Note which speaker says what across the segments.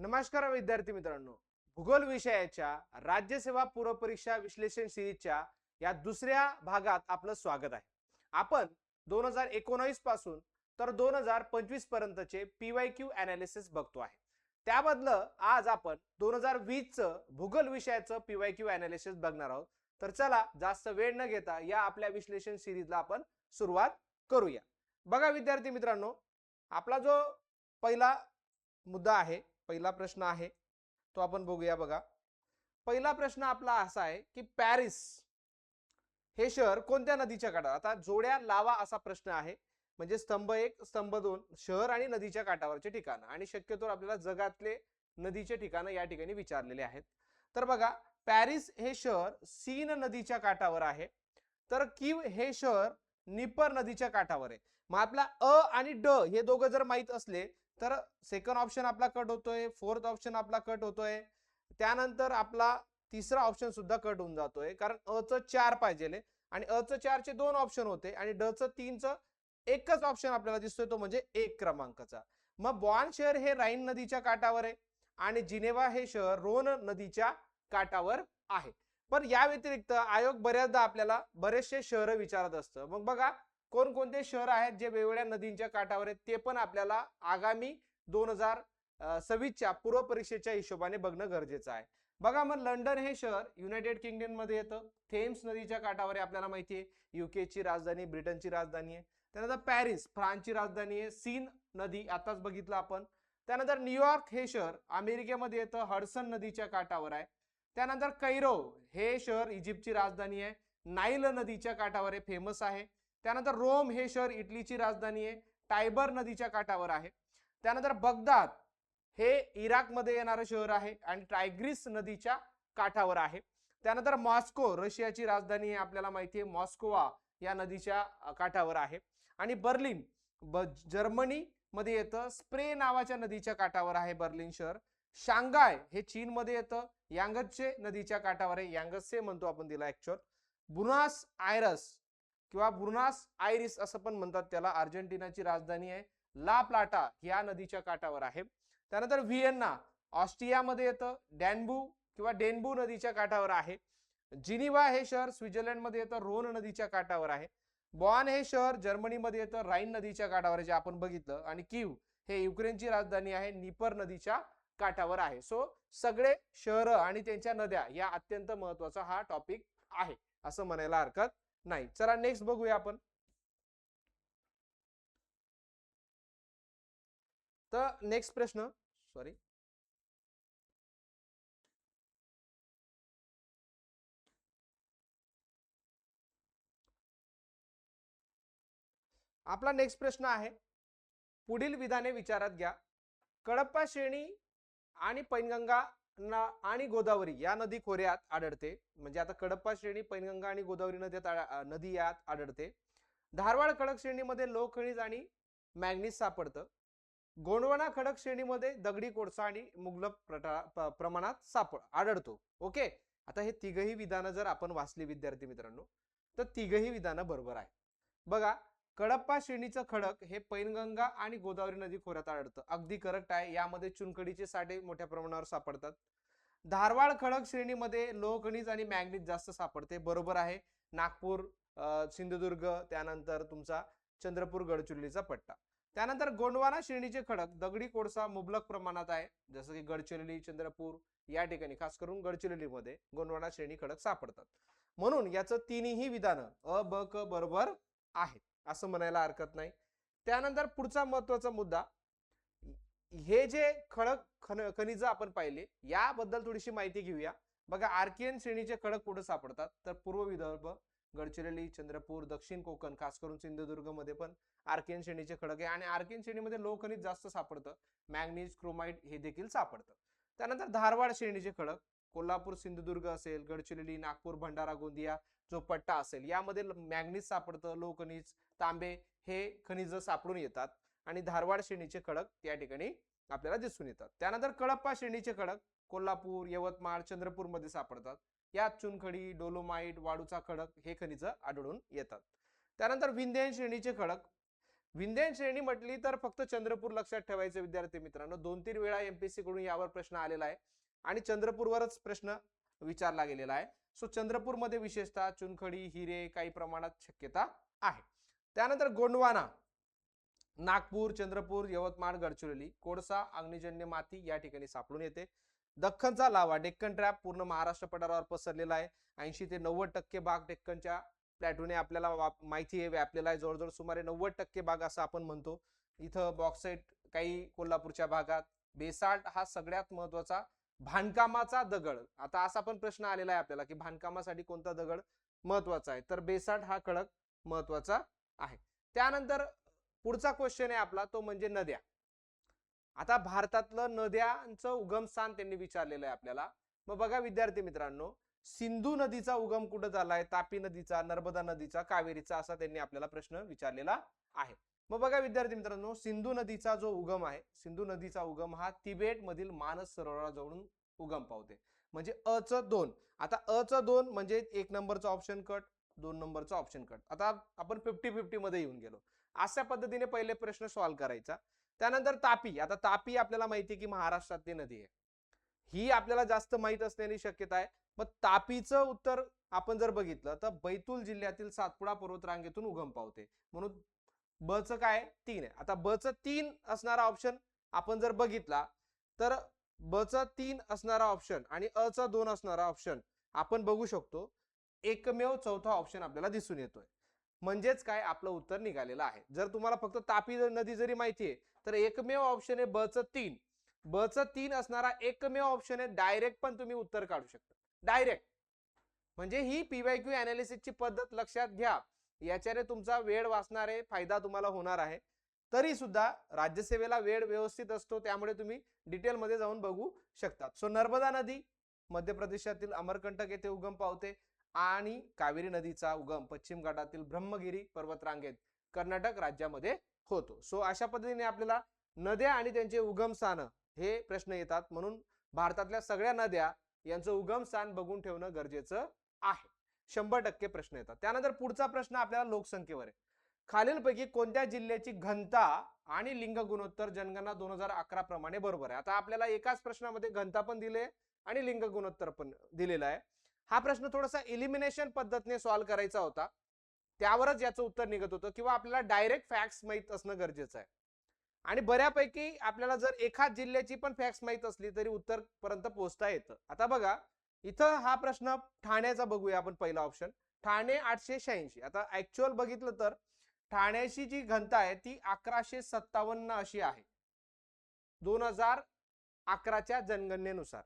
Speaker 1: नमस्कार विद्यार्थी मित्रांनो, भूगोल विषयाच्या राज्यसेवा पूर्व परीक्षा विश्लेषण सिरीजच्या या दुसऱ्या भागात आपलं स्वागत आहे. आपण 2019 पासून तर 2025 पर्यंतचे पीवायक्यू एनालिसिस बघतो आहे. त्याबद्दल आज आपण 2020 चं भूगोल विषयाचं पीवायक्यू एनालिसिस बघणार आहोत. तर चला जास्त वेळ न घेता या आपल्या विश्लेषण सिरीजला आपण सुरुवात करूया. बघा विद्यार्थी मित्रांनो, आपला जो पहिला मुद्दा आहे, पहिला प्रश्न आहे तो आपण बघूया. बघा, पहिला प्रश्न आपला असा आहे की पॅरिस हे शहर कोणत्या नदीच्या काठावर. आता जोड्या लावा असा प्रश्न आहे, म्हणजे स्तंभ 1 स्तंभ 2 शहर आणि नदीच्या काठावरचे ठिकाण आणि शक्यतो आपल्याला जगातले नदीचे ठिकाण या ठिकाणी विचारलेले आहेत. तर बघा, पॅरिस हे शहर सीन नदीच्या काठावर आहे, तर कीव हे शहर निपर नदीच्या काठावर आहे. मग आपला अ आणि ड हे दोघं जर माहित असले तर सेकंड ऑप्शन आपला कट होतोय, फोर्थ ऑप्शन आपला कट होतोय, त्यानंतर आपला तिसरा ऑप्शन सुद्धा कट होऊन जातोय, कारण अ च 4 पाहिजे आणि अ च 4 चे 2 ऑप्शन होते आणि ड च 3 च एकच ऑप्शन आपल्याला दिसतोय, तो म्हणजे 1 क्रमांकाचा. मग बॉन शहर हे राईन नदीच्या काठावर आहे आणि जिनेवा हे शहर रोन नदीच्या काठावर आहे. पण या व्यतिरिक्त आयोग बऱ्याचदा आपल्याला बरेचसे शहर विचारत असतं. मग बघा, कोणकोणते शहर आहेत जे वेगवेगळ्या नदींच्या काठावर आहेत ते पण आपल्याला आगामी 2026च्या पूर्व परीक्षेच्या हिशोबाने बघणं गरजेचं आहे. बघा, मग लंडन हे शहर युनायटेड किंगडम मध्ये येतं, थेम्स नदीच्या काठावर आहे, आपल्याला माहिती आहे, युके ची राजधानी, ब्रिटनची राजधानी आहे. त्यानंतर पॅरिस फ्रान्सची राजधानी आहे, सीन नदी आताच बघितलं आपण. त्यानंतर न्यूयॉर्क हे शहर अमेरिकेमध्ये येतं, हडसन नदीच्या काठावर आहे. त्यानंतर कैरो हे शहर इजिप्तची राजधानी आहे, नाईल नदीच्या काठावर आहे, फेमस आहे. त्यानंतर रोम हे शहर इटलीची राजधानी आहे, टायबर नदीच्या काठावर आहे. त्यानंतर बगदाद हे इराकमध्ये येणारं शहर आहे आणि टायग्रिस नदीच्या काठावर आहे. त्यानंतर मॉस्को रशियाची राजधानी आहे, आपल्याला माहिती आहे, मॉस्कोवा या नदीच्या काठावर आहे. आणि बर्लिन जर्मनी मध्ये येतं, स्प्रे नावाच्या नदीच्या काठावर आहे बर्लिन शहर. शांघाय हे चीन मध्ये येतं, यांगत्से नदीच्या काठावर आहे, यांगत्से म्हणतो आपण तिला ऍक्च्युअल. बुनास आयरस किंवा बुनास आयरिस असं पण म्हणतात त्याला, अर्जेंटिनाची राजधानी आहे, ला प्लाटा या नदीच्या काठावर आहे. त्यानंतर व्हिएन्ना ऑस्ट्रियामध्ये येतं, डॅन्बू किंवा डेन्बू नदीच्या काठावर आहे. जिनिव्हा हे शहर स्वित्झर्लंड मध्ये येतं, रोन नदीच्या काठावर आहे. बॉन हे शहर जर्मनीमध्ये येतं, राईन नदीच्या काठावर आहे, जे आपण बघितलं. आणि कीव हे युक्रेनची राजधानी आहे, निपर नदीच्या काठावर आहे. सो सगळे शहर आणि त्यांच्या नद्या या अत्यंत महत्वाचा हा टॉपिक आहे असं म्हणायला हरकत नाही. चला नेक्स्ट बघूया आपण. तर नेक्स्ट प्रश्न, सॉरी, आपला नेक्स्ट प्रश्न आहे, पुढील विधाने विचारात घ्या. कडप्पा श्रेणी आणि पैनगंगा आणि गोदावरी या नदी खोऱ्यात आढळते. म्हणजे आता कडप्पा श्रेणी, पैनगंगा आणि गोदावरी नदी यात आढळते. धारवाड खडक श्रेणीमध्ये लोह खनिज आणि मॅग्नीज सापडतं. गोंडवाना खडक श्रेणीमध्ये दगडी कोळसा आणि मुबलक प्रमाणात आढळतो. ओके, आता हे तिघही विधानं जर आपण वाचली विद्यार्थी मित्रांनो, तर तिघही विधानं बरोबर आहे. बघा, कडप्पा श्रेणीचं खडक हे पैनगंगा आणि गोदावरी नदी खोऱ्यात आढळतं, अगदी करेक्ट आहे. यामध्ये चुनखडीचे साठे मोठ्या प्रमाणावर सापडतात. धारवाड खडक श्रेणीमध्ये लोह खनिज आणि मॅग्नीज जास्त सापडते, बरोबर आहे. नागपूर, सिंधुदुर्ग, त्यानंतर तुमचा चंद्रपूर, गडचिरोलीचा पट्टा. त्यानंतर गोंडवाना श्रेणीचे खडक दगडी कोळसा मुबलक प्रमाणात आहे, जसं की गडचिरोली, चंद्रपूर या ठिकाणी, खास करून गडचिरोलीमध्ये गोंडवाना श्रेणी खडक सापडतात. म्हणून याचं तिन्ही विधानं अ ब क बरोबर आहे असं म्हणायला हरकत नाही. त्यानंतर पुढचा महत्वाचा मुद्दा, हे जे खडक खनिज आपण पाहिले याबद्दल थोडीशी माहिती घेऊया. बघा, आर्कियन श्रेणीचे खडक कुठे सापडतात, तर पूर्व विदर्भ, गडचिरोली, चंद्रपूर, दक्षिण कोकण, खास करून सिंधुदुर्ग मध्ये पण आर्कियन श्रेणीचे खडक आहे आणि आर्कियन श्रेणीमध्ये लोह खनिज जास्त सापडतं, मॅग्नीज, क्रोमाइट हे देखील सापडतं. त्यानंतर धारवाड श्रेणीचे खडक कोल्हापूर, सिंधुदुर्ग असेल, गडचिरोली, नागपूर, भंडारा, गोंदिया जो पट्टा असेल यामध्ये मॅग्नीज सापडतं, लोह खनिज, तांबे हे खनिज सापडून येतात आणि धारवाड श्रेणीचे खडक त्या ठिकाणी आपल्याला दिसून येतात. त्यानंतर कडप्पा श्रेणीचे खडक कोल्हापूर, यवतमाळ, चंद्रपूर मध्ये सापडतात. यात चुनखडी, डोलोमाइट, वाळूचा खडक हे खनिज आढळून येतात. त्यानंतर विंध्ययन श्रेणीचे खडक विंध्य श्रेणी म्हटली तर फक्त चंद्रपूर लक्षात ठेवायचे विद्यार्थी मित्रांनो. 2-3 वेळा एमपीएससी कडून यावर प्रश्न आलेला आहे आणि चंद्रपूरवरच प्रश्न विचारला गेलेला आहे. सो चंद्रपूर मध्ये विशेषतः चुनखडी, हिरे काही प्रमाणात शक्यता आहे. त्यानंतर गोंडवाना, नागपूर, चंद्रपूर, यवतमाळ, गडचिरोली, कोळसा, अग्निजन्य माती या ठिकाणी सापडून येते. दख्खनचा लावा, डेक्कन ट्रॅप पूर्ण महाराष्ट्र पठारावर पसरलेला आहे. 80 ते 90% भाग डेक्कनच्या प्लॅटूने आपल्याला माहिती आहे व्यापलेला आहे. जवळजवळ सुमारे 90% भाग असं आपण म्हणतो. इथं बॉक्साईट काही कोल्हापूरच्या भागात. बेसाल्ट हा सगळ्यात महत्वाचा बांधकामाचा दगड. आता असा पण प्रश्न आलेला आहे आपल्याला की बांधकामासाठी कोणता दगड महत्वाचा आहे, तर बेसाल्ट हा खडक महत्वाचा आहे. त्यानंतर पुढचा क्वेश्चन आहे आपला तो म्हणजे नद्या. आता भारतातलं नद्यांचं उगमस्थान त्यांनी विचारलेलं आहे आपल्याला. मग बघा विद्यार्थी मित्रांनो, सिंधू नदीचा उगम कुठं झालाय, तापी नदीचा, नर्मदा नदीचा, कावेरीचा, असा त्यांनी आपल्याला प्रश्न विचारलेला आहे. मग बघा विद्यार्थी मित्रांनो, सिंधू नदीचा जो उगम आहे, सिंधू नदीचा उगम हा तिबेट मधील मानस सरोवराजवळून उगम पावते. म्हणजे अ च 2. आता अ च 2 म्हणजे 1 नंबरचा ऑप्शन कट, 2 नंबरचा ऑप्शन कट. आता आपण 50-50 मध्ये येऊन गेलो. अशा पद्धतीने पहिले प्रश्न सॉल्व्ह करायचा. त्यानंतर तापी. आता तापी आपल्याला माहिती आहे की महाराष्ट्रातली नदी आहे, ही आपल्याला जास्त माहित असण्याची शक्यता आहे. मग तापीचं उत्तर आपण जर बघितलं तर बैतूल जिल्ह्यातील सातपुडा पर्वतरांगेतून उगम पावते. म्हणून ब च काय 3 आहे. आता ब च 3 असणारा ऑप्शन आपण जर बघितला तर ब च 3 असणारा ऑप्शन आणि अ च 2 असणारा ऑप्शन आपण बघू शकतो. एकमेव चौथा ऑप्शन आपल्याला दिसून येतोय. म्हणजेच काय आपलं उत्तर निघालेलं आहे. जर तुम्हाला फक्त तापी नदी जरी माहिती आहे तर एकमेव ऑप्शन आहे ब च 3. ब च 3 असणारा एकमेव ऑप्शन आहे. डायरेक्ट पण तुम्ही उत्तर काढू शकता, डायरेक्ट. म्हणजे ही पीवायक्यू अनालिसिसची पद्धत लक्षात घ्या. याच्याने तुमचा वेळ वाचणार आहे, फायदा तुम्हाला होणार आहे. तरी सुद्धा राज्यसेवेला वेळ व्यवस्थित असतो, त्यामुळे तुम्ही डिटेल मध्ये जाऊन बघू शकता. सो नर्मदा नदी मध्य प्रदेशातील अमरकंटक येथे उगम पावते आणि कावेरी नदीचा उगम पश्चिम घाटातील ब्रह्मगिरी पर्वतरांगेत कर्नाटक राज्यामध्ये होतो. सो अशा पद्धतीने आपल्याला नद्या आणि त्यांचे उगमस्थान हे प्रश्न येतात. म्हणून भारतातल्या सगळ्या नद्या यांचं उगमस्थान बघून ठेवणं गरजेचं आहे. 100% प्रश्न येतात. त्यानंतर पुढचा प्रश्न आपल्याला लोकसंख्येवर आहे. खालीलपैकी कोणत्या जिल्ह्याची घनता आणि लिंग गुणोत्तर जनगणना 2011 प्रमाणे बरोबर आहे. आता आपल्याला एकाच प्रश्नामध्ये घनता पण दिले आणि लिंग गुणोत्तर पण दिलेला आहे. हा प्रश्न थोडासा एलिमिनेशन पद्धतीने सॉल्व्ह करायचा होता, त्यावरच याचं उत्तर निघत होतं, किंवा आपल्याला डायरेक्ट फॅक्ट्स माहित असणं गरजेचं आहे. आणि बऱ्यापैकी आपल्याला जर एखाद जिल्ह्याची पण फॅक्ट्स माहित असली तरी उत्तर पर्यंत पोहोचता येतं. आता बघा इथं हा प्रश्न ठाण्याचा बघूया आपण. पहिला ऑप्शन ठाणे 886. आता ऍक्च्युअल बघितलं तर ठाण्याची जी घनता आहे ती 1157 अशी आहे 2011च्या जनगणनेनुसार,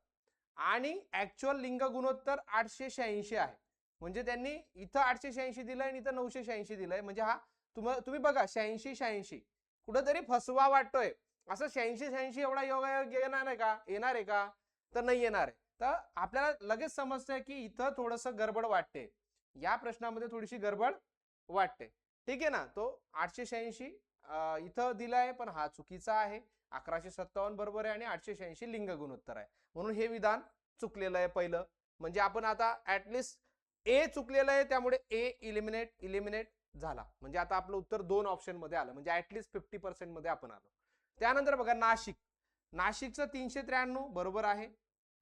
Speaker 1: आणि ऍक्च्युअल लिंग गुणोत्तर 886 आहे. म्हणजे त्यांनी इथं 886 दिलंय आणि इथं 986 दिलंय. म्हणजे हा तुम्ही बघा 86-86 कुठेतरी फसवा वाटतोय. असं 86-86 एवढा योगायोग येणार आहे का? येणार आहे का? तर नाही येणार आहे. तर आपल्याला लगेच समजतंय की इथं थोडंसं गडबड वाटते, या प्रश्नामध्ये थोडीशी गडबड वाटते. ठीक आहे ना. तो 886 इथं दिलाय पण हा चुकीचा आहे. 1157 बरोबर आहे आणि 886 लिंग गुणोत्तर आहे. म्हणून हे विधान चुकलेलं आहे पहिलं. म्हणजे आपण आता ऍटलिस्ट ए चुकलेलं आहे, त्यामुळे ए इलिमिनेट झाला. म्हणजे आता आपलं उत्तर 2 ऑप्शन मध्ये आलं, म्हणजे ऍटलिस्ट 50% मध्ये आपण आलो. त्यानंतर बघा नाशिक. नाशिकचं 393 बरोबर आहे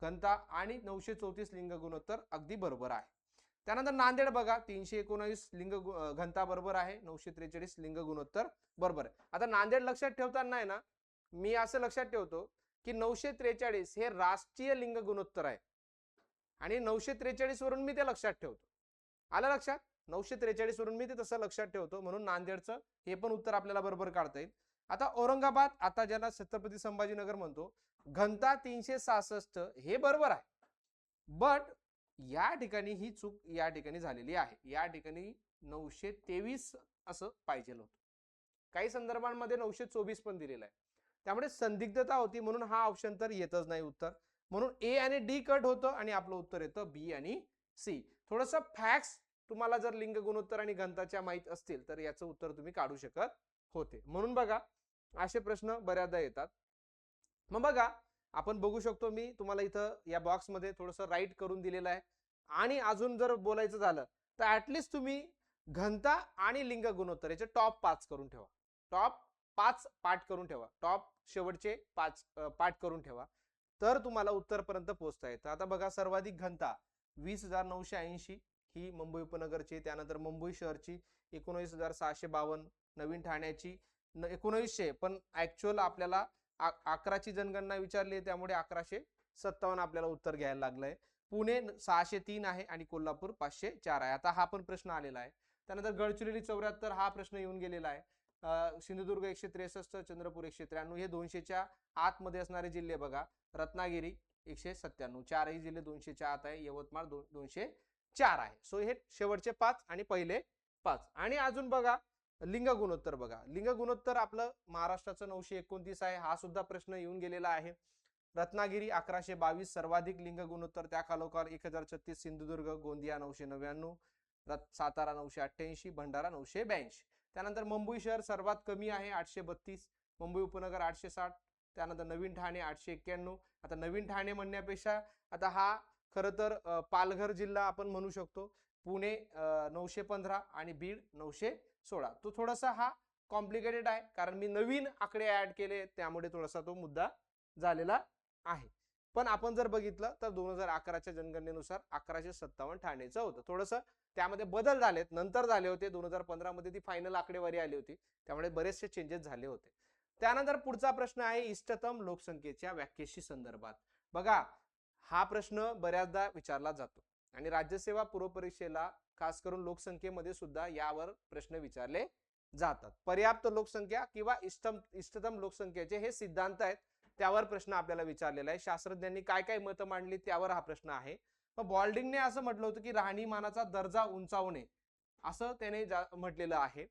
Speaker 1: घनता आणि 934 लिंग गुणोत्तर अगदी बरोबर आहे. त्यानंतर नांदेड बघा 319 लिंग घनता बरोबर आहे, 943 लिंग गुणोत्तर बरोबर आहे. आता नांदेड लक्षात ठेवताना आहे ना, मी असं लक्षात ठेवतो की 943 हे राष्ट्रीय लिंग गुणोत्तर आहे आणि 943 वरून मी ते लक्षात ठेवतो. आलं लक्षात? 943 वरून मी ते तसं लक्षात ठेवतो. म्हणून नांदेडचं हे पण उत्तर आपल्याला बरोबर काढता येईल. आता औरंगाबाद, आता ज्याला छत्रपती संभाजीनगर म्हणतो, घनता 366 हे बरोबर आहे. बट या ठिकाणी ही चूक या ठिकाणी झालेली आहे. या ठिकाणी 923 असं पाहिजे होतं. काही संदर्भांमध्ये 924 पण दिलेलं आहे. त्यामुळे संदिग्धता होती, म्हणून हा ऑप्शन तर येतच नाही उत्तर. म्हणून ए आणि डी कट होतं आणि आपलं उत्तर येतं बी आणि सी. थोडंसं फॅक्ट्स तुम्हाला जर लिंग गुणोत्तर आणि घनताच्या माहित असतील तर याचं उत्तर तुम्ही काढू शकत होते. म्हणून बघा असे प्रश्न बऱ्याचदा येतात. मग बघा आपण बघू शकतो, मी तुम्हाला इथं या बॉक्स मध्ये थोडंसं राईट करून दिलेलं आहे. आणि अजून जर बोलायचं झालं तर ऍटलिस्ट तुम्ही घनता आणि लिंग गुणोत्तर याचे टॉप 5 करून ठेवा. टॉप 5 पाठ करून ठेवा, टॉप शेवटचे 5 पाठ करून ठेवा, तर तुम्हाला उत्तरपर्यंत पोहोचता येतं. आता बघा, सर्वाधिक घनता 20,980 ही मुंबई उपनगरची, त्यानंतर मुंबई शहरची 19,652, नवीन ठाण्याची 1900, पण ऍक्च्युअल आपल्याला 11ची जनगणना विचारली त्यामुळे 1157 आपल्याला उत्तर घ्यायला लागलंय. पुणे 603 आहे आणि कोल्हापूर 504 आहे. आता हा पण प्रश्न आलेला आहे. त्यानंतर गडचिरोली 74 हा प्रश्न येऊन गेलेला आहे. सिंधुदुर्ग 163, चंद्रपूर 193, हे 200च्या आतमध्ये असणारे जिल्हे बघा. रत्नागिरी 197, चारही जिल्हे 200च्या आत आहे. यवतमाळ 204 आहे. सो हे शेवटचे 5 आणि पहिले 5. आणि अजून बघा, लिंग गुणोत्तर बघा. लिंग गुणोत्तर आपलं महाराष्ट्राचं 929 आहे. हा सुद्धा प्रश्न येऊन गेलेला आहे. रत्नागिरी 1122 सर्वाधिक लिंग गुणोत्तर, त्या खालोखाल 1036 सिंधुदुर्ग, गोंदिया 999, सातारा 988, भंडारा 982. त्यानंतर मुंबई शहर सर्वात कमी आहे 832, मुंबई उपनगर 860, त्यानंतर नवीन ठाणे 891. आता नवीन ठाणे म्हणण्यापेक्षा आता हा खरं तर पालघर जिल्हा आपण म्हणू शकतो. पुणे 915 आणि बीड 916. तो थोडासा हा कॉम्प्लिकेटेड आहे कारण मी नवीन आकडे ऍड केले त्यामुळे थोडासा तो मुद्दा झालेला आहे. पण आपण जर बघितलं तर 2011च्या जनगणनेनुसार 1157 ठाणेचं होतं. थोडंसं त्यामध्ये बदल झालेत, नंतर झाले होते. 2015 मध्ये ती फायनल आकडेवारी आली होती, त्यामुळे बरेचसे चेंजेस झाले होते. त्यानंतर पुढचा प्रश्न आहे इष्टतम लोकसंख्येच्या व्याख्येशी संदर्भात. बघा, हा प्रश्न बऱ्याचदा विचारला जातो आणि राज्यसेवा पूर्व परीक्षेला खास करून लोकसंख्येमध्ये सुद्धा यावर प्रश्न विचारले जातात. पर्याप्त लोकसंख्या किंवा इष्टतम लोकसंख्येचे हे सिद्धांत आहेत, त्यावर प्रश्न आपल्याला विचारलेला आहे. शास्त्रज्ञांनी काय काय मतं मांडली त्यावर हा प्रश्न आहे. मग बॉल्डिंगने असं म्हटलं होतं की राहणीमानाचा दर्जा उंचावणे, असं त्याने म्हटलेलं आहे.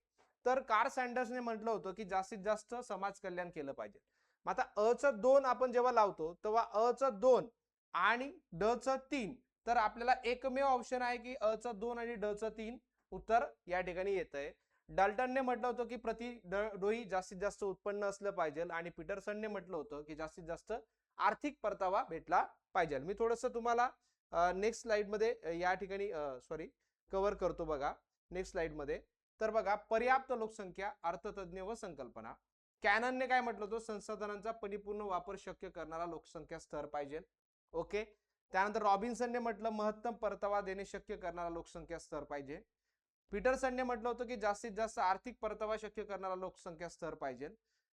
Speaker 1: तर कार्ल सँडर्सने म्हटलं होतं की जास्तीत जास्त समाज कल्याण केलं पाहिजे. मग आता अचं 2 आपण जेव्हा लावतो तेव्हा अचं 2 आणि डचं 3, तर आपल्याला एकमेव ऑप्शन आहे की अचं 2 आणि डचं 3 उत्तर या ठिकाणी येतंय. डाल्टनने म्हटलं होतं की प्रति डोई जास्तीत जास्त उत्पन्न असलं पाहिजे आणि पीटरसनने म्हटलं होतं की जास्तीत जास्त आर्थिक परतावा भेटला पाहिजे. मी थोडंसं तुम्हाला नेक्स्ट स्लाइड मध्ये या ठिकाणी कव्हर करतो बघा. नेक्स्ट स्लाइड मध्ये तर बघा, पर्याप्त लोकसंख्या, अर्थतज्ञ व संकल्पना. कॅननने काय म्हटलं होतं, संसाधनांचा परिपूर्ण वापर शक्य करणारा लोकसंख्या स्तर पाहिजे. ओके. त्यानंतर रॉबिन्सनने म्हटलं महत्तम परतावा देणे शक्य करणारा लोकसंख्या स्तर पाहिजे. पीटरसनने म्हटलं होतं की जास्तीत जास्त आर्थिक परतावा शक्य करणारा लोकसंख्या स्तर पाहिजे.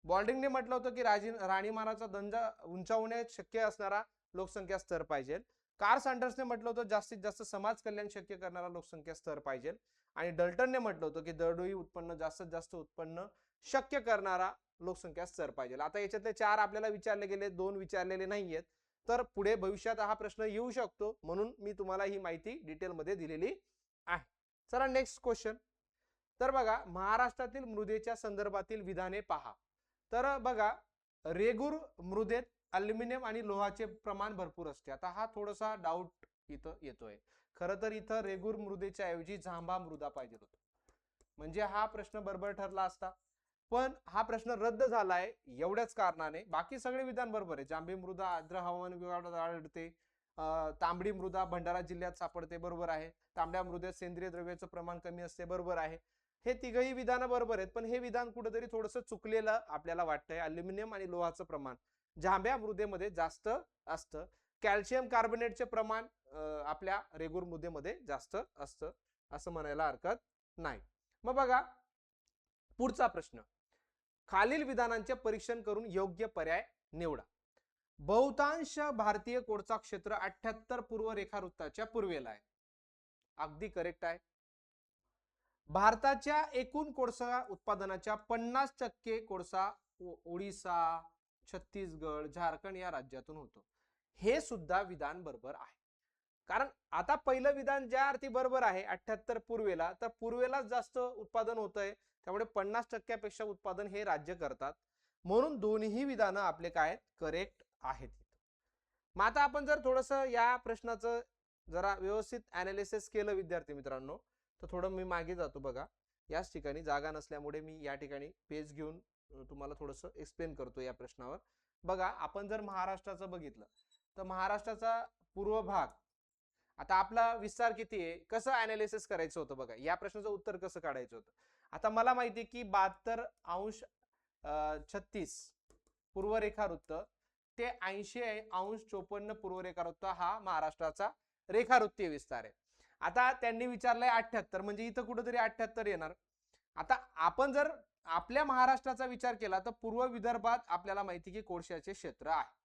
Speaker 1: बॉल्डिंगने म्हटलं होतं की राहणीमानाचा दर्जा उंचावणे शक्य असणारा लोकसंख्या स्तर पाहिजे. कार्ल सँडर्सने म्हटलं होतं जास्तीत जास्त समाज कल्याण शक्य करणारा लोकसंख्या स्तर पाहिजे. आणि डल्टनने म्हटलं होतं की दरडोई उत्पन्न जास्तीत जास्त उत्पन्न शक्य करणारा लोकसंख्या स्तर पाहिजे. आता याच्यातले 4 आपल्याला विचारले गेले, 2 विचारलेले नाहीयेत. तर पुढे भविष्यात हा प्रश्न येऊ शकतो, म्हणून मी तुम्हाला ही माहिती डिटेलमध्ये दिलेली आहे. चला नेक्स्ट क्वेश्चन. तर बघा, महाराष्ट्रातील मृदेच्या संदर्भातील विधाने पहा. तर बघा, रेगूर मृदेत अल्युमिनियम आणि लोहाचे प्रमाण भरपूर असते. आता हा थोडासा डाऊट इथं येतोय. खरं तर इथं रेगूर मृदेच्या ऐवजी जांभा मृदा पाहिजे होता, म्हणजे हा प्रश्न बरोबर ठरला असता. पण हा प्रश्न रद्द झालाय एवढ्याच कारणाने. बाकी सगळे विधान बरोबर आहे. जांभी मृदा आर्द्र हवामान विभागात आढळते. तांबडी मृदा भंडारा जिल्ह्यात सापडते, बरोबर आहे. तांबड्या मृदेत सेंद्रिय द्रव्याचं प्रमाण कमी असते, बरोबर आहे. हे तिघही विधानं बरोबर आहेत, पण हे विधान कुठेतरी थोडंसं चुकलेलं आपल्याला वाटतंय. अल्युमिनियम आणि लोहाचं प्रमाण जांभ्या मृदेमध्ये जास्त असतं. कॅल्शियम कार्बोनेटचे प्रमाण आपल्या रेगूर मृदेमध्ये जास्त असतं, असं म्हणायला हरकत नाही. मग बघा पुढचा प्रश्न. खालील विधानांचे परीक्षण करून योग्य पर्याय निवडा. बहुतांश भारतीय कोळसा क्षेत्र 78 पूर्व रेखावृत्ताच्या पूर्वेला आहे. अगदी करेक्ट आहे. भारताच्या एकूण कोळसा उत्पादनाच्या 50% कोळसा ओडिसा, छत्तीसगड, झारखंड या राज्यातून होतो. हे सुद्धा विधान बरोबर आहे. कारण आता पहिलं विधान ज्या अर्थी बरोबर आहे 78 पूर्वेला, तर पूर्वेलाच जास्त उत्पादन होतंय, त्यामुळे 50% उत्पादन हे राज्य करतात, म्हणून दोन्ही विधानं आपले काय करेक्ट आहेत. मग आता आपण जर थोडंसं या प्रश्नाचं जरा व्यवस्थित अनालिसिस केलं विद्यार्थी मित्रांनो, तर थोडं मी मागे जातो. बघा, याच ठिकाणी जागा नसल्यामुळे मी या ठिकाणी पेज घेऊन तुम्हाला थोडंसं एक्सप्लेन करतो या प्रश्नावर. बघा, आपण जर महाराष्ट्राचं बघितलं तर महाराष्ट्राचा पूर्व भाग, आता आपला विस्तार किती आहे, कसं अनालिसिस करायचं होतं बघा, या प्रश्नाचं उत्तर कसं काढायचं होतं. आता मला माहिती आहे की 72°36 पूर्व रेखावृत्त ते 80°54 पूर्व रेखावृत्त हा महाराष्ट्राचा रेखावृत्तीय विस्तार आहे. आता त्यांनी विचारलंय 78, म्हणजे इथं कुठेतरी 78 येणार. आता आपण जर आपल्या महाराष्ट्राचा विचार केला तर पूर्व विदर्भात आपल्याला माहिती की कोळशाचे क्षेत्र आहे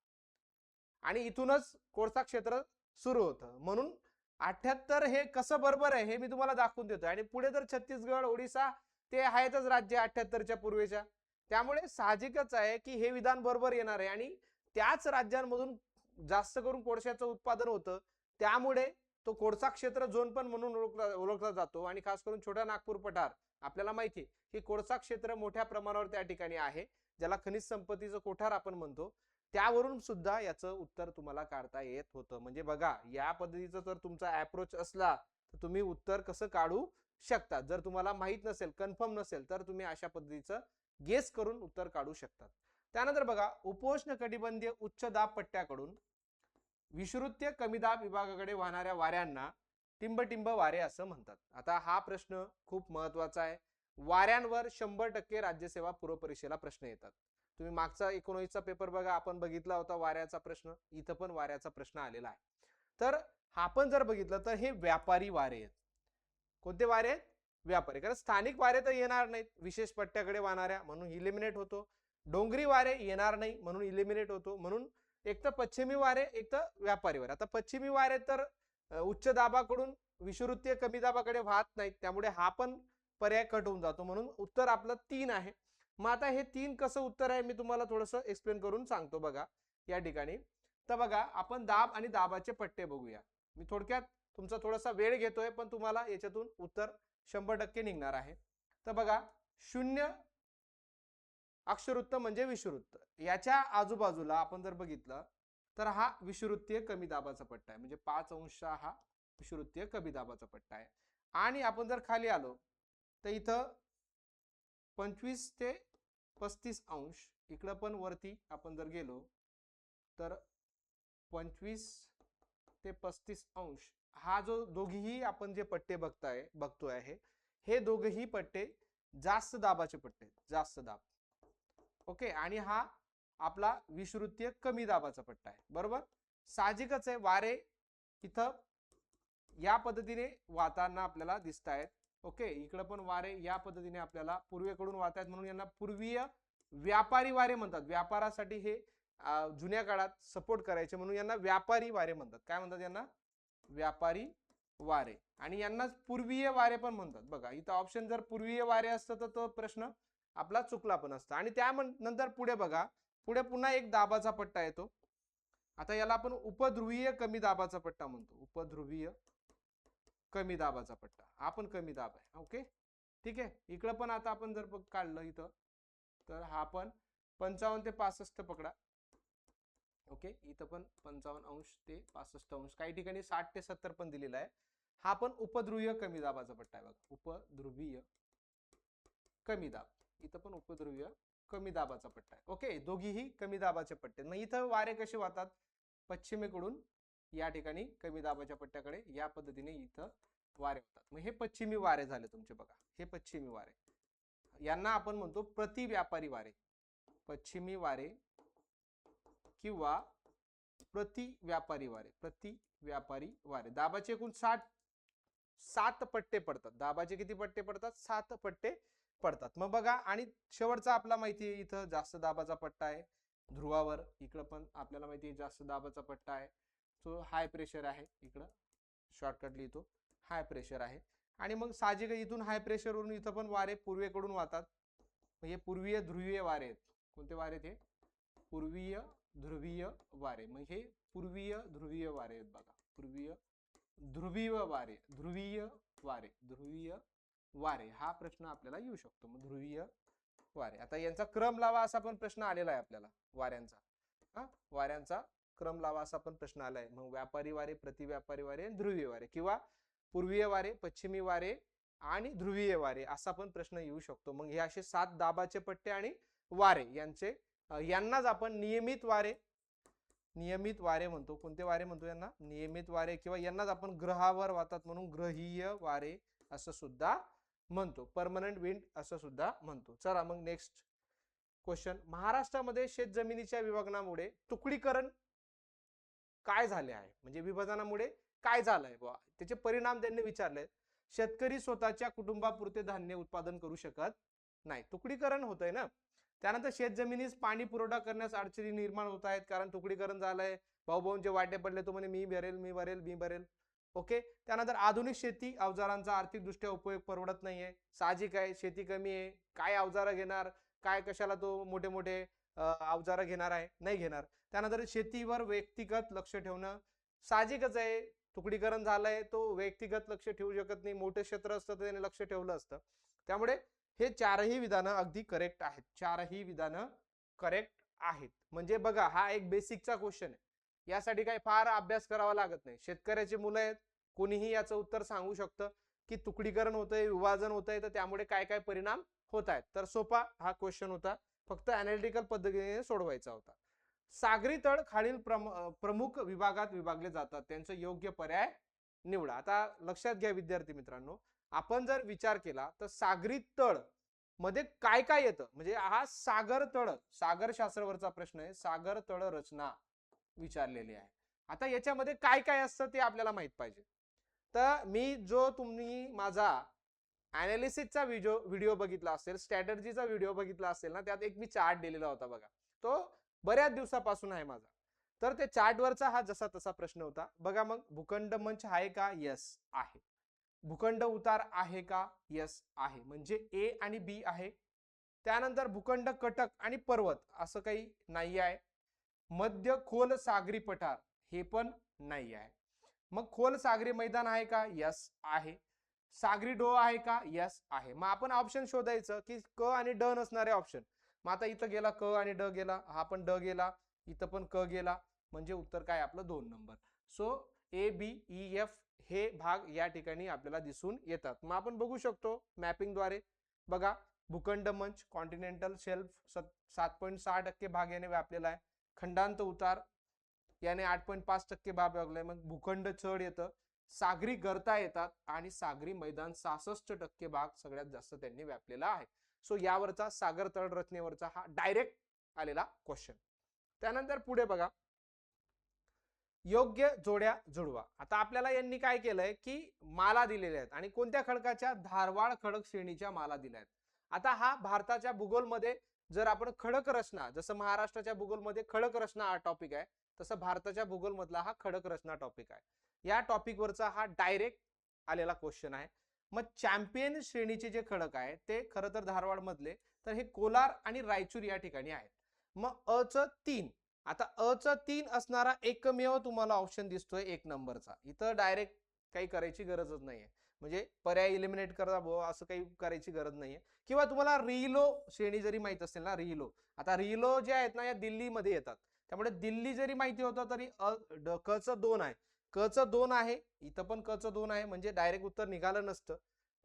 Speaker 1: आणि इथूनच कोळसा क्षेत्र सुरू होतं, म्हणून 78 हे कसं बरोबर आहे हे मी तुम्हाला दाखवून देतोय. आणि पुढे तर छत्तीसगड, ओडिसा ते आहेतच राज्य 78च्या पूर्वेच्या, त्यामुळे साहजिकच आहे की हे विधान बरोबर येणार आहे. आणि त्याच राज्यांमधून जास्त करून कोळशाचं उत्पादन होतं, त्यामुळे तो कोळसा क्षेत्र झोन पण म्हणून ओळखला जातो. आणि खास करून छोटा नागपूर पठार आपल्याला माहिती आहे की कोळसा क्षेत्र मोठ्या प्रमाणावर त्या ठिकाणी आहे, ज्याला खनिज संपत्तीचं कोठार आपण म्हणतो. त्यावरून सुद्धा याचं उत्तर तुम्हाला काढता येत होतं. म्हणजे बघा, या पद्धतीचा जर तुमचा अप्रोच असला तर तुम्ही उत्तर कसं काढू शकता. जर तुम्हाला माहित नसेल, कन्फर्म नसेल, तर तुम्ही अशा पद्धतीचं गेस करून उत्तर काढू शकता. त्यानंतर बघा, उपोष्ण कटिबंधीय उच्च दाब पट्ट्याकडून विषुवृत्तीय कमी दाब विभागाकडे वाहणाऱ्या वाऱ्यांना टिंबटिंब वारे असं म्हणतात. आता हा प्रश्न खूप महत्वाचा आहे. वाऱ्यांवर 100% राज्यसेवा पूर्व परीक्षेला प्रश्न येतात. तुम्ही मागचा 19चा पेपर बघा, आपण बघितला होता वाऱ्याचा प्रश्न, इथं पण वाऱ्याचा प्रश्न आलेला आहे. तर आपण जर बघितलं तर हे व्यापारी वारे आहेत. कोणते वारे आहेत? व्यापारी. कारण स्थानिक वारे तर येणार नाहीत, विशेष पट्ट्याकडे वाहणाऱ्या, म्हणून इलिमिनेट होतो. डोंगरी वारे येणार नाही, म्हणून इलिमिनेट होतो. म्हणून एक तर पश्चिमी वारे, एक तर व्यापारी वारे. आता पश्चिमी वारे तर उच्च दाबाकडून विषुवृत्तीय कमी दाबाकडे वाहत नाहीत, त्यामुळे हा पण पर्याय कट होऊन जातो. म्हणून उत्तर आपलं 3 आहे. मग आता हे 3 कसं उत्तर आहे मी तुम्हाला थोडंसं एक्सप्लेन करून सांगतो. बघा या ठिकाणी, तर बघा आपण दाब आणि दाबाचे पट्टे बघूया. मी थोडक्यात तुमचा थोडासा वेळ घेतोय, पण तुम्हाला याच्यातून उत्तर 100% निघणार आहे. तर बघा, 0 अक्षवृत्त म्हणजे विषुवृत्त, याच्या आजूबाजूला आपण जर बघितलं तर हा विषुवृत्तीय कमी दाबाचा पट्टा आहे. म्हणजे 5° हा विषुवृत्तीय कमी दाबाचा पट्टा आहे. आणि आपण जर खाली आलो तर इथं 25 ते 35°, इकडं पण वरती आपण जर गेलो तर 25 ते 35°, हा जो दोघीही आपण जे पट्टे बघतोय हे दोघेही पट्टे जास्त दाबाचे पट्टे, जास्त दाब. ओके, आणि हा आपला विषुवृत्तीय कमी दाबाचा पट्टा आहे. बरोबर, साहजिकच आहे, वारे इथं या पद्धतीने वाहताना आपल्याला दिसत आहेत. ओके, इकडे पण वारे या पद्धतीने आपल्याला पूर्वेकडून वाहत आहेत, म्हणून यांना पूर्वीय व्यापारी वारे म्हणतात. व्यापारासाठी हे जुन्या काळात सपोर्ट करायचे, म्हणून यांना व्यापारी वारे म्हणतात. काय म्हणतात यांना? व्यापारी वारे. आणि यांनाच पूर्वीय वारे पण म्हणतात. बघा इथं ऑप्शन जर पूर्वीय वारे असतं तर तो प्रश्न आपला चुकला पण असता. आणि त्यानंतर पुढे बघा, पुढे पुन्हा एक दाबाचा पट्टा येतो. आता याला आपण उपध्रुवीय कमी दाबाचा पट्टा म्हणतो. उपध्रुवीय कमी दाबाचा पट्टा, हा पण कमी दाब आहे. ओके, ठीक आहे. इकडं पण आता आपण जर काढलं इथं तर हा पण 55 ते 65 पकडा. ओके, इथं पण 55° ते 65°, काही ठिकाणी 60 ते 70 पण दिलेला आहे. हा पण उपध्रुवीय कमी दाबाचा पट्टा आहे. बघा, उपध्रुवीय कमी दाब, इथं पण उपध्रुवीय कमी दाबाचा पट्टा आहे. ओके, दोघीही कमी दाबाचे पट्टे. मग इथं वारे कसे वाहतात? पश्चिमेकडून या ठिकाणी कमी दाबाच्या पट्ट्याकडे या पद्धतीने इथं वारे होतात. मग हे पश्चिमी वारे झाले तुमचे. बघा, हे पश्चिमी वारे, यांना आपण म्हणतो प्रतिव्यापारी वारे. पश्चिमी वारे किंवा प्रतिव्यापारी वारे. प्रतिव्यापारी वारे. दाबाचे एकूण 7 पट्टे पडतात. दाबाचे किती पट्टे पडतात? 7 पट्टे पडतात. मग बघा, आणि शेवटचा आपला माहिती आहे इथं जास्त दाबाचा पट्टा आहे ध्रुवावर. इकडं पण आपल्याला माहिती आहे जास्त दाबाचा पट्टा आहे, तो हाय प्रेशर आहे. इकडं शॉर्टकट लिहितो, हाय प्रेशर आहे. आणि मग साहजिक इथून हाय प्रेशर वरून इथं पण वारे पूर्वेकडून वाहतात. हे पूर्वीय ध्रुवीय वारे आहेत. कोणते वारे ते? पूर्वीय ध्रुवीय वारे. मग हे पूर्वीय ध्रुवीय वारे आहेत. बघा, पूर्वीय ध्रुवीय वारे, ध्रुवीय वारे, ध्रुवीय वारे, हा प्रश्न आपल्याला येऊ शकतो. मग ध्रुवीय वारे. आता यांचा क्रम लावा असा पण प्रश्न आलेला आहे आपल्याला वाऱ्यांचा. वाऱ्यांचा क्रम लावा असा पण प्रश्न आलाय. मग व्यापारी वारे, प्रतिव्यापारी वारे आणि ध्रुवीय वारे, किंवा पूर्वीय वारे, पश्चिमी वारे आणि ध्रुवीय वारे असा पण प्रश्न येऊ शकतो. मग हे असे 7 दाबाचे पट्टे आणि वारे यांनाच आपण नियमित वारे म्हणतो. कोणते वारे म्हणतो यांना? नियमित वारे, किंवा यांनाच आपण ग्रहावर वाहतात म्हणून ग्रहीय वारे असं सुद्धा म्हणतो, परमनंट विंड असं सुद्धा म्हणतो. चला मग नेक्स्ट क्वेश्चन. महाराष्ट्रामध्ये शेतजमिनीच्या विभाजनामुळे तुकडीकरण काय झाले आहे, म्हणजे विभाजनामुळे काय झालंय बुवा, त्याचे परिणाम त्यांनी विचारले. शेतकरी स्वतःच्या कुटुंबापुरते धान्य उत्पादन करू शकत नाही, तुकडीकरण होतंय ना. त्यानंतर शेतजमिनीस पाणी पुरवठा करण्यास अडचणी निर्माण होत आहेत कारण तुकडीकरण झालंय. भाऊभाऊंचे वाटे पडले, तो म्हणे मी भरेल मी भरेल मी भरेल. ओके. त्यानंतर आधुनिक शेती अवजारांचा आर्थिकदृष्ट्या उपयोग परवडत नाहीये, साहजिक आहे, शेती कमी आहे, काय अवजारं घेणार, काय कशाला तो मोठे मोठे अवजारं घेणार आहे, नाही घेणार. त्यानंतर शेतीवर व्यक्तिगत लक्ष ठेवणं साहजिकच आहे, तुकडीकरण झालंय, तो व्यक्तिगत लक्ष ठेवू शकत नाही, मोठे क्षेत्र असतं तर त्याने लक्ष ठेवलं असतं. त्यामुळे हे चारही विधानं अगदी करेक्ट आहेत, चारही विधानं करेक्ट आहेत. म्हणजे बघा, हा एक बेसिकचा क्वेश्चन आहे, यासाठी काही फार अभ्यास करावा लागत नाही. शेतकऱ्याची मुलं आहेत, कोणीही याचं उत्तर सांगू शकतं की तुकडीकरण होतंय, विभाजन होतंय, तर त्यामुळे काय काय परिणाम होत आहेत. तर सोपा हा क्वेश्चन होता, फक्त अनालिटिकल पद्धतीने सोडवायचा होता. सागरी तळ खालील प्रमुख विभागात विभागले जातात, त्यांचं योग्य पर्याय निवडा. आता लक्षात घ्या विद्यार्थी मित्रांनो, आपण जर विचार केला तर सागरी तळ मध्ये काय काय येतं, म्हणजे हा सागर तळ, सागर शास्त्रावरचा प्रश्न आहे, सागर तळ रचना विचारलेली आहे. आता याच्यामध्ये काय काय असतं ते आपल्याला माहित पाहिजे. तर मी जो तुम्ही माझा अनालिसिसचा व्हिडिओ बघितला असेल, स्ट्रॅटर्जीचा व्हिडिओ बघितला असेल ना, त्यात एक मी चार्ट दिलेला होता बघा, तो बऱ्याच दिवसापासून आहे माझा. तर ते चार्टवरचा हा जसा तसा प्रश्न होता बघा. मग भूखंड मंच आहे का? यस आहे. भूखंड उतार आहे का? यस आहे, म्हणजे ए आणि बी आहे. त्यानंतर भूखंड कटक आणि पर्वत असं काही नाही आहे. मध्य खोल सागरी पठार हे पण नाही आहे. मग खोल सागरी मैदान आहे का? यस आहे. सागरी डोह आहे का? यस आहे. मग आपण ऑप्शन शोधायचं की क आणि ड नसणारे ऑप्शन. मग आता इथं गेला क आणि ड गेला, हा पण ड गेला, इथं पण क गेला, म्हणजे उत्तर काय आपलं 2 number. So A B E F हे भाग या ठिकाणी आपल्याला दिसून येतात. मग आपण बघू शकतो मॅपिंगद्वारे बघा. भूखंड मंच कॉन्टिनेंटल शेल्फ 7.6% भाग याने व्यापलेला आहे. खंडांत उतार याने 8.5% भाग व्यापलाय. मग भूखंड चढ येतं, सागरी गर्ता येतात आणि सागरी मैदान 66% भाग सगळ्यात जास्त त्यांनी व्यापलेला आहे. सो यावरचा सागर तळ रचनेवरचा हा डायरेक्ट आलेला क्वेश्चन. त्यानंतर पुढे बघा, योग्य जोड्या जुळवा. आता आपल्याला यांनी काय केलंय की माला दिलेल्या आहेत आणि कोणत्या खडकाच्या? धारवाड खडक श्रेणीच्या माला दिल्या आहेत. आता हा भारताच्या भूगोलमध्ये जर आपण खडक रचना, जसं महाराष्ट्राच्या भूगोलमध्ये खडक रचना हा टॉपिक आहे, तसं भारताच्या भूगोल मधला हा खडक रचना टॉपिक आहे. या टॉपिक वरचा हा डायरेक्ट आलेला क्वेश्चन आहे. मग चॅम्पियन श्रेणीचे जे खडक आहे ते खरं तर धारवाड मधले, तर हे कोलार आणि रायचूर या ठिकाणी आहेत. मग अ च 3, आता अ च 3 असणारा एकमेव तुम्हाला ऑप्शन दिसतोय 1 नंबरचा. इथं डायरेक्ट काही करायची गरजच नाहीये, म्हणजे पर्याय इलिमिनेट करा बुवा असं काही करायची गरज नाहीये. किंवा तुम्हाला रिलो श्रेणी जरी माहित असेल ना, रिलो, आता रिलो जे आहेत ना या दिल्लीमध्ये येतात, त्यामुळे दिल्ली जरी माहिती होतं तरी क च 2 आहे, क च 2 आहे, इथं पण क च 2 आहे, म्हणजे डायरेक्ट उत्तर निघालं नसतं.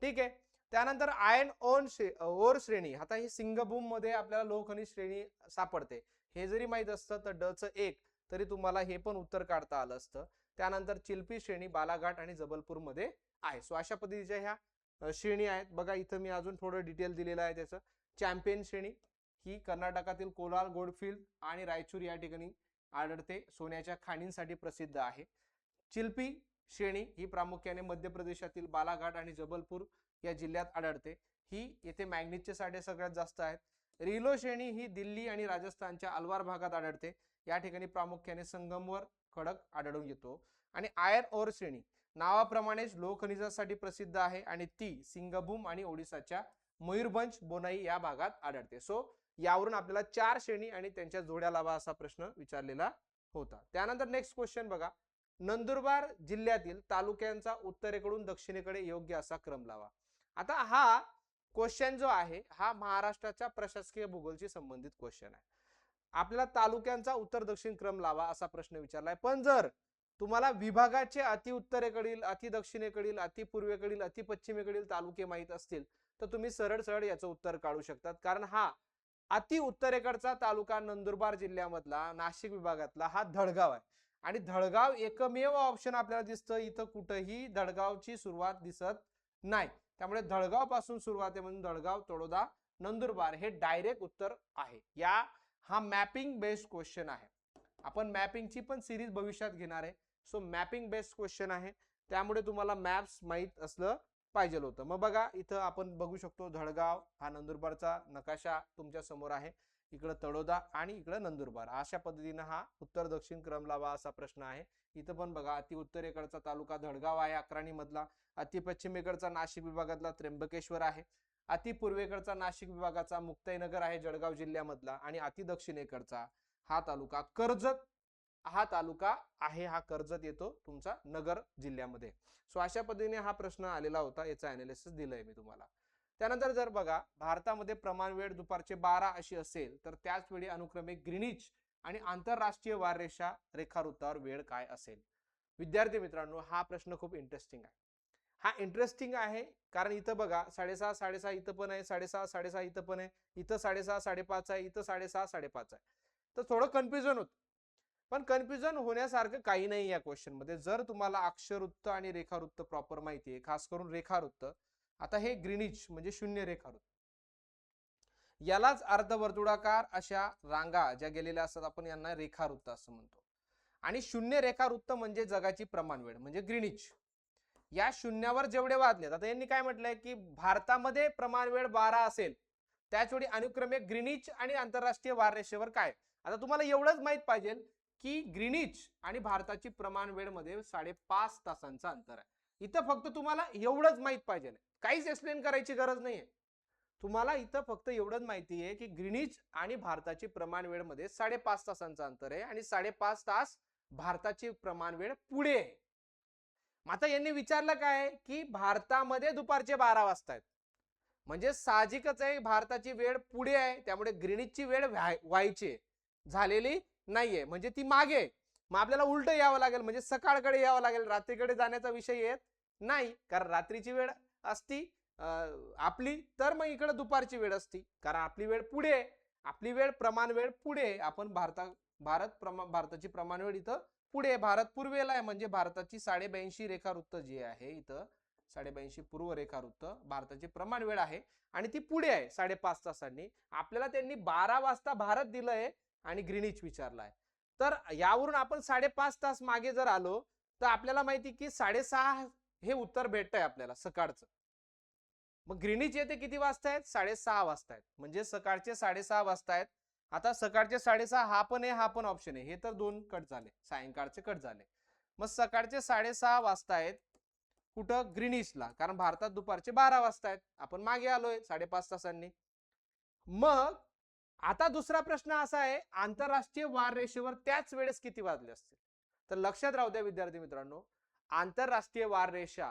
Speaker 1: ठीक आहे. त्यानंतर आयर्न ओर श्रेणी, आता ही सिंगभूम मध्ये आपल्याला लोहखनिज श्रेणी सापडते, हे जरी माहित असतं तर ड च 1 तरी तुम्हाला हे पण उत्तर काढता आलं असतं. त्यानंतर चिल्पी श्रेणी बालाघाट आणि जबलपूर मध्ये आहे. सो अशा पद्धतीच्या ह्या श्रेणी आहेत. बघा इथं मी अजून थोडं डिटेल दिलेलं आहे त्याचं. चॅम्पियन श्रेणी ही कर्नाटकातील कोलार, गोल्डफिल्ड आणि रायचूर या ठिकाणी आढळते, सोन्याच्या खाणींसाठी प्रसिद्ध आहे. चिल्पी श्रेणी ही प्रामुख्याने मध्य प्रदेशातील बालाघाट आणि जबलपूर या जिल्ह्यात आढळते, ही येथे मॅग्नीजचे साठे सगळ्यात जास्त आहेत. रिलो श्रेणी ही दिल्ली आणि राजस्थानच्या अलवार भागात आढळते, या ठिकाणी प्रामुख्याने संगमवर खडक आढळून येतो. आणि आयर्न ओर श्रेणी नावाप्रमाणेच लोहखनिजासाठी प्रसिद्ध आहे आणि ती सिंगभूम आणि ओडिसाच्या मयूरभंज बोनाई या भागात आढळते. सो यावरून आपल्याला 4 श्रेणी आणि त्यांच्या जोड्या लावा असा प्रश्न विचारलेला होता. त्यानंतर नेक्स्ट क्वेश्चन बघा, नंदुरबार जिल्ह्यातील तालुक्यांचा उत्तरेकडून दक्षिणेकडे योग्य असा क्रम लावा. आता हा क्वेश्चन जो आहे हा महाराष्ट्राच्या प्रशासकीय भूगोलशी संबंधित क्वेश्चन आहे. आपल्याला तालुक्यांचा उत्तर दक्षिण क्रम लावा असा प्रश्न विचारलाय. पण जर तुम्हाला विभागाचे अति उत्तरेकडील, अति दक्षिणेकडील, अति पूर्वेकडील, अति पश्चिमेकडील तालुके माहित असतील तर तुम्ही सरळ सरळ याचं उत्तर काढू शकतात. कारण हा अति उत्तरेकडचा तालुका नंदुरबार जिल्ह्यामधला नाशिक विभागातला हा धडगाव आहे आणि धडगाव एकमेव ऑप्शन आपल्याला दिसतं. इथं कुठेही धडगावची सुरुवात दिसत नाही. त्यामुळे धळगाव पासून सुरुवात आहे म्हणून धळगाव, तळोदा, नंदुरबार हे डायरेक्ट उत्तर आहे. हा मॅपिंग बेस्ड क्वेश्चन आहे. आपण मॅपिंगची पण सिरीज भविष्यात घेणार आहे. सो मॅपिंग बेस्ड क्वेश्चन आहे, त्यामुळे तुम्हाला मॅप्स माहित असलं पाहिजे होतं. मग बघा इथं आपण बघू शकतो धळगाव हा नंदुरबारचा नकाशा तुमच्या समोर आहे, इकडं तळोदा आणि इकडं नंदुरबार. अशा पद्धतीने हा उत्तर दक्षिण क्रम लावा असा प्रश्न आहे. इथं पण बघा अति उत्तरेकडचा तालुका धळगाव आहे अक्राणी मधला, अति पश्चिमेकडचा नाशिक विभागातला त्र्यंबकेश्वर आहे, अति पूर्वेकडचा नाशिक विभागाचा मुक्ताईनगर आहे जळगाव जिल्ह्यामधला, आणि अति दक्षिणेकडचा हा तालुका कर्जत हा तालुका आहे, हा कर्जत येतो तुमचा नगर जिल्ह्यामध्ये. सो अशा पद्धतीने हा प्रश्न आलेला होता, याचा अनालिसिस दिलंय मी तुम्हाला. त्यानंतर जर बघा भारतामध्ये प्रमाण वेळ दुपारचे 12 अशी असेल तर त्याच वेळी अनुक्रमे ग्रीनिच आणि आंतरराष्ट्रीय वाररेषा रेखावृत्तावर वेळ काय असेल. विद्यार्थी मित्रांनो हा प्रश्न खूप इंटरेस्टिंग आहे. हा इंटरेस्टिंग आहे कारण इथं बघा 6:30 6:30 इथं पण आहे, 6:30 6:30 इथं पण आहे, इथं 6:30 5:30 आहे, इथं 6:30 5:30 आहे. तर थोडं कन्फ्युजन होत, पण कन्फ्युजन होण्यासारखं काही नाही या क्वेश्चन मध्ये. जर तुम्हाला अक्षरवृत्त आणि रेखावृत्त प्रॉपर माहिती आहे, खास करून रेखावृत्त, आता हे ग्रीनिच म्हणजे शून्य रेखावृत्त, यालाच अर्धवर्तुळाकार अशा रांगा ज्या गेलेल्या असतात आपण यांना रेखावृत्त असं म्हणतो. आणि शून्य रेखावृत्त म्हणजे जगाची प्रमाण वेळ म्हणजे ग्रीनिच. या शून्यावर जेवढे वाजलेत, आता यांनी काय म्हटलंय की भारतामध्ये प्रमाण वेळ 12 असेल त्याचवेळी अनुक्रमे ग्रीनिच आणि आंतरराष्ट्रीय वाररेषेवर काय. आता तुम्हाला एवढंच माहित पाहिजे की ग्रीनिच आणि भारताची प्रमाण वेळ मध्ये 5.5 तासांचं अंतर आहे. इथं फक्त तुम्हाला एवढंच माहित पाहिजे, काहीच एक्सप्लेन करायची गरज नाहीये. तुम्हाला इथं फक्त एवढंच माहिती आहे की ग्रीनिच आणि भारताची प्रमाण वेळ मध्ये 5.5 तासांचं अंतर आहे आणि 5.5 तास भारताची प्रमाण वेळ पुढे आहे. आता यांनी विचारलं काय की भारतामध्ये दुपारचे 12 वाजता आहेत, म्हणजे साहजिकच आहे भारताची वेळ पुढे आहे, त्यामुळे ग्रीनिचची वेळ व्हायची झालेली नाहीये, म्हणजे ती मागे. मग आपल्याला उलट यावं लागेल, म्हणजे सकाळकडे यावं लागेल, रात्रीकडे जाण्याचा विषय येत नाही, कारण रात्रीची वेळ असती आपली, तर मग इकडे दुपारची वेळ असती, कारण आपली वेळ पुढे आहे, आपली वेळ प्रमाण वेळ पुढे. आपण भारताची प्रमाण वेळ इथं पुढे, भारत पूर्वेला आहे, म्हणजे भारताची 82.5 रेखावृत्त जी आहे इथं 82.5 पूर्व रेखावृत्त भारताची प्रमाण वेळ आहे आणि ती पुढे आहे 5.5 तासांनी. आपल्याला त्यांनी 12 वाजता भारत दिलंय आणि ग्रीनिच विचारलाय, तर यावरून आपण 5.5 तास मागे जर आलो तर आपल्याला माहिती की 6:30 हे उत्तर भेटतंय आपल्याला सकाळचं. मग ग्रीनिच येते किती वाजता आहेत, 6:30 वाजता आहेत, म्हणजे सकाळचे 6:30 वाजता आहेत. आता सकाळचे 6:30 हा पण आहे, हा पण ऑप्शन आहे, हे तर दोन कट झाले, सायंकाळचे कट झाले. मग सकाळचे 6:30 वाजता आहेत कुठं, ग्रीनिचला, कारण भारतात दुपारचे 12 वाजता आहेत, आपण मागे आलोय 5.5 तासांनी. मग आता दुसरा प्रश्न असा आहे, आंतरराष्ट्रीय वाररेषेवर त्याच वेळेस किती वाजले असतील. तर लक्षात राहू द्या विद्यार्थी मित्रांनो, आंतरराष्ट्रीय वाररेषा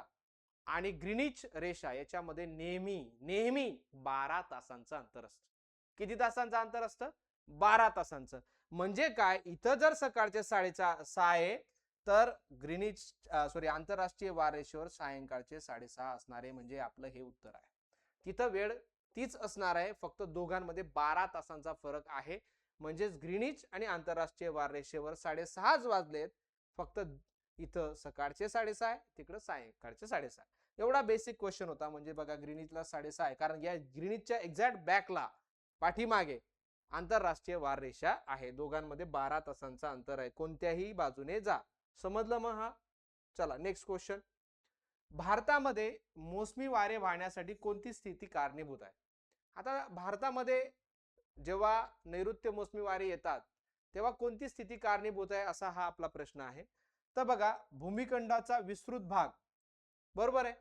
Speaker 1: आणि ग्रीनिच रेषा याच्यामध्ये नेहमी 12 तासांचं अंतर असतं. किती तासांचं अंतर असतं, 12 तासांचं. म्हणजे काय, इथं जर सकाळचे 6:30 आहे तर आंतरराष्ट्रीय वाररेषेवर सायंकाळचे 6:30 असणारे, म्हणजे आपलं हे उत्तर आहे. तिथं वेळ तीच असणार आहे, फक्त दोघांमध्ये 12 तासांचा फरक आहे. म्हणजेच ग्रीनिच आणि आंतरराष्ट्रीय वाररेषेवर 6:30 वाजलेत, फक्त इथं सकाळचे 6:30 आहे, तिकडे सायंकाळचे 6:30. एवढा बेसिक क्वेश्चन होता. म्हणजे बघा ग्रीनिचला 6:30 आहे, कारण या ग्रीनिचच्या एक्झॅक्ट बॅकला पाठीमागे आंतरराष्ट्रीय वाररेषा आहे. दोघांमध्ये 12 तासांचा अंतर आहे, कोणत्याही बाजूने जा. समजलं मग हा. चला नेक्स्ट क्वेश्चन. भारतामध्ये मोसमी वारे वाहण्यासाठी कोणती स्थिती कारणीभूत आहे. आता भारतामध्ये जेव्हा नैऋत्य मोसमी वारे येतात तेव्हा कोणती स्थिती कारणीभूत आहे, असा हा आपला प्रश्न आहे. तर बघा भूमिखंडाचा विस्तृत भाग, बरोबर आहे,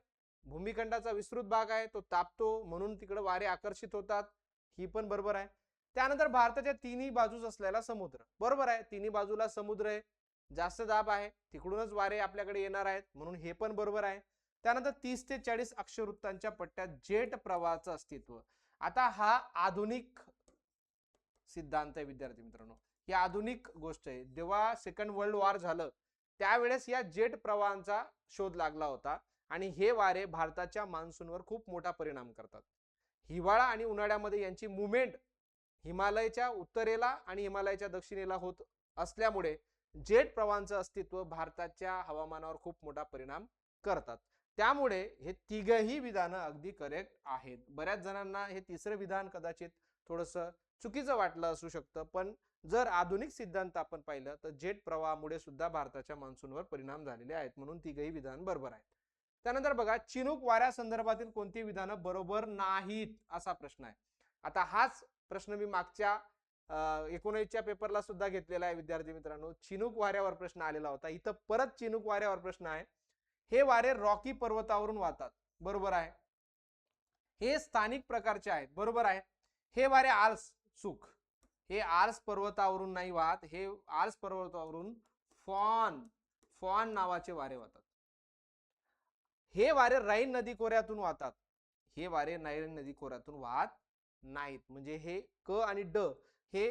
Speaker 1: भूमिखंडाचा विस्तृत भाग आहे, तो तापतो म्हणून तिकडे वारे आकर्षित होतात, ही पण बरोबर आहे. त्यानंतर भारताच्या तिन्ही बाजूस असलेला समुद्र, बरोबर आहे, तिन्ही बाजूला समुद्र आहे, जास्त दाब आहे, तिकडूनच वारे आपल्याकडे येणार आहेत, म्हणून हे पण बरोबर आहे. त्यानंतर 30 ते 40 अक्षवृत्तांच्या पट्ट्यात जेट प्रवाहाचं अस्तित्व. आता हा आधुनिक सिद्धांत आहे विद्यार्थी मित्रांनो, ही आधुनिक गोष्ट आहे. जेव्हा सेकंड वर्ल्ड वॉर झालं त्यावेळेस या जेट प्रवाहांचा शोध लागला होता आणि हे वारे भारताच्या मान्सूनवर खूप मोठा परिणाम करतात. हिवाळा आणि उन्हाळ्यामध्ये यांची मुवमेंट हिमालयाच्या उत्तरेला आणि हिमालयाच्या दक्षिणेला होत असल्यामुळे जेट प्रवाहांचं अस्तित्व भारताच्या हवामानावर खूप मोठा परिणाम करतात. त्यामुळे हे तिघही विधानं अगदी करेक्ट आहेत. बऱ्याच जणांना हे तिसरं विधान कदाचित थोडंसं चुकीचं वाटलं असू शकतं, पण जर आधुनिक सिद्धांत आपण पाहिलं तर जेट प्रवाहामुळे सुद्धा भारताच्या मान्सूनवर परिणाम झालेले आहेत, म्हणून तिघही विधान बरोबर आहेत. त्यानंतर बघा, चिनूक वाऱ्यासंदर्भातील कोणती विधानं बरोबर नाहीत असा प्रश्न आहे. आता हाच प्रश्न मी मागच्या 19च्या पेपरला सुद्धा घेतलेला आहे विद्यार्थी मित्रांनो. चिनूक वाऱ्यावर प्रश्न आलेला होता, इथं परत चिनूक वाऱ्यावर प्रश्न आहे. हे वारे रॉकी पर्वतावरून वाहतात, बरोबर आहे. हे स्थानिक प्रकारचे आहेत, बरोबर आहे. हे वारे आल्स चूक, हे आल्स पर्वतावरून नाही वाहत, हे आल्स पर्वतावरून फॉन फॉन नावाचे वारे वाहतात. हे वारे राईन नदी खोऱ्यातून वाहतात, हे वारे राईन नदी खोऱ्यातून वाहत नाहीत. म्हणजे हे क आणि ड हे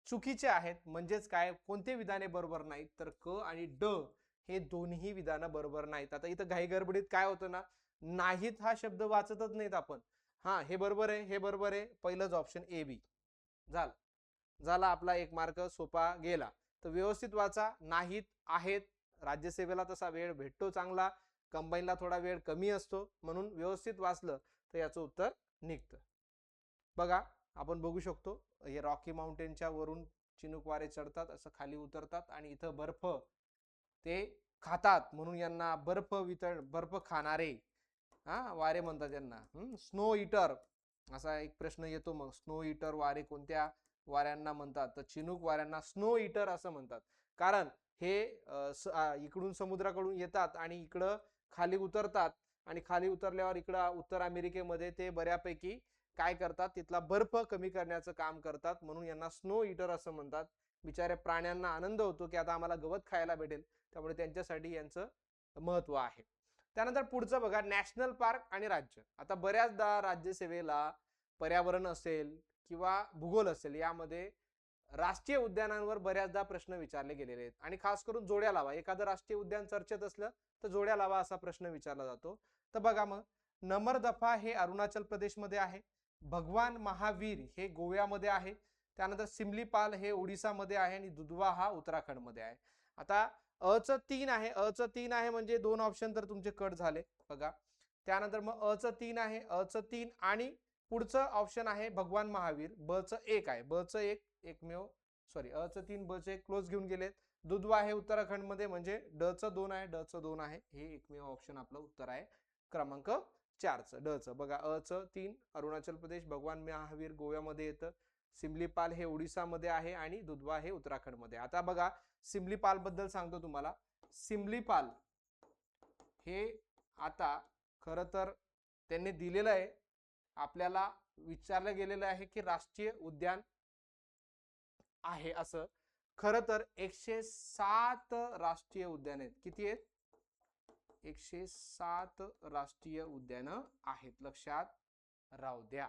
Speaker 1: चुकीचे आहेत. म्हणजेच काय, कोणते विधाने बरोबर नाहीत, तर क आणि ड हे दोन्ही विधानं बरोबर नाहीत. आता इथं घाई गडबडीत काय होतं ना, नाहीत हा शब्द वाचतच नाहीत आपण. हा, हे बरोबर आहे, हे बरोबर आहे, पहिलंच ऑप्शन ए बी झालं. झाला आपला एक मार्क सोपा गेला. तर व्यवस्थित वाचा. नाहीत आहेत, राज्यसेवेला तसा वेळ भेटतो चांगला, कंबाईनला थोडा वेळ कमी असतो, म्हणून व्यवस्थित वाचलं तर याचं उत्तर निघतं. बघा, आपण बघू शकतो, हे रॉकी माउंटेनच्या वरून चिनूक वारे चढतात, असं खाली उतरतात आणि इथं बर्फ ते खातात, म्हणून यांना बर्फ खाणारे वारे म्हणतात यांना. स्नो ईटर असा एक प्रश्न येतो. मग स्नो ईटर वारे कोणत्या वाऱ्यांना म्हणतात, तर चिनूक वाऱ्यांना स्नो ईटर असं म्हणतात. कारण हे इकडून समुद्राकडून येतात आणि इकडं खाली उतरतात, आणि खाली उतरल्यावर इकडं उत्तर अमेरिकेमध्ये ते बऱ्यापैकी काय करतात, तिथला बर्फ कमी करण्याचं काम करतात, म्हणून यांना स्नो ईटर असं म्हणतात. बिचारे प्राण्यांना आनंद होतो की आता आम्हाला गवत खायला भेटेल, त्यामुळे त्यांच्यासाठी यांचं महत्व आहे. त्यानंतर पुढचं बघा, नॅशनल पार्क आणि राज्य. आता बऱ्याचदा राज्यसेवेला पर्यावरण असेल किंवा भूगोल असेल, यामध्ये राष्ट्रीय उद्यानांवर बऱ्याचदा प्रश्न विचारले गेलेले आहेत, आणि खास करून जोड्या लावा. एखादं राष्ट्रीय उद्यान चर्चेत असलं तर जोड्या लावा असा प्रश्न विचारला जातो. तर बघा, मग नमरदफा हे अरुणाचल प्रदेशमध्ये आहे, भगवान महावीर हे गोव्यामध्ये आहे, त्यानंतर सिमलीपाल हे ओडिसामध्ये आहे, आणि दुधवा हा उत्तराखंडमध्ये आहे. आता अ च 3 आहे, अ च 3 आहे म्हणजे दोन ऑप्शन तर तुमचे कट झाले बघा. त्यानंतर मग अ च 3 आहे, अ च 3 आणि पुढचं ऑप्शन आहे भगवान महावीर, ब च 1 आहे, ब च 1 एकमेव सॉरी अ च 3 ब च 1 क्लोज घेऊन गेलेत. दुधवा आहे उत्तराखंडमध्ये, म्हणजे ड च 2 आहे, ड च 2 आहे, हे एकमेव ऑप्शन आपलं उत्तर आहे क्रमांक 4 च ड च. बघा, अ च 3 अरुणाचल प्रदेश, भगवान महावीर गोव्यामध्ये येतं, सिमलीपाल हे ओडिसामध्ये आहे, आणि दुधवा हे उत्तराखंडमध्ये. आता बघा, सिमलीपाल बद्दल सांगतो तुम्हाला. सिमलीपाल हे आता खरं तर त्यांनी दिलेलं आहे, आपल्याला विचारलं गेलेलं आहे की राष्ट्रीय उद्यान आहे असं. खरं तर 107 राष्ट्रीय उद्यान आहेत. किती आहेत? 107 राष्ट्रीय उद्यान आहेत, लक्षात राहू द्या.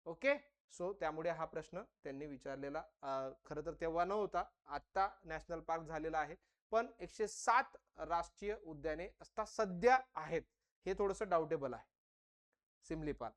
Speaker 1: ओके, सो त्यामुळे हा प्रश्न त्यांनी विचारलेला खरं तर तेव्हा नव्हता, आता नॅशनल पार्क झालेला आहे, पण 107 राष्ट्रीय उद्याने आता सध्या आहेत, हे थोडंसं डाउटेबल आहे सिमलीपाल.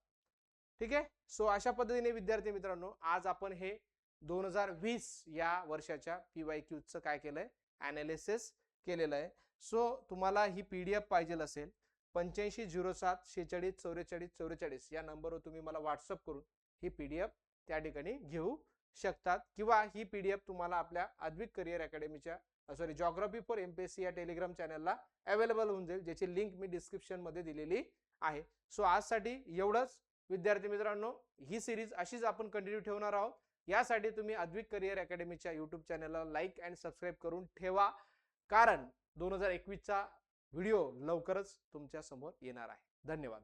Speaker 1: ठीक आहे. सो अशा पद्धतीने विद्यार्थी मित्रांनो, आज आपण हे 2020 या वर्षाच्या PYQचं काय केलंय, अनालिसिस केलेलं आहे. सो तुम्हाला ही PDF पाहिजे असेल, 8507464444 या नंबरवर तुम्ही मला व्हॉट्सअप करून ही PDF त्या ठिकाणी घेऊ शकतात, किंवा ही PDF तुम्हाला आपल्या अद्विक करिअर अकॅडमीच्या जॉग्राफी फॉर MPSC या टेलिग्राम चॅनलला अवेलेबल होऊन जाईल, ज्याची लिंक मी डिस्क्रिप्शन मध्ये दिलेली आहे. सो आजसाठी एवढंच विद्यार्थी मित्रांनो. ही सिरीज अशीच आपण कंटिन्यू ठेवणार आहोत. यासाठी तुम्ही अद्विक करिअर अकॅडमीच्या YouTube चॅनलला लाईक अँड सबस्क्राईब करून ठेवा, कारण 2021चा व्हिडिओ लवकरच तुमच्या समोर येणार आहे. धन्यवाद.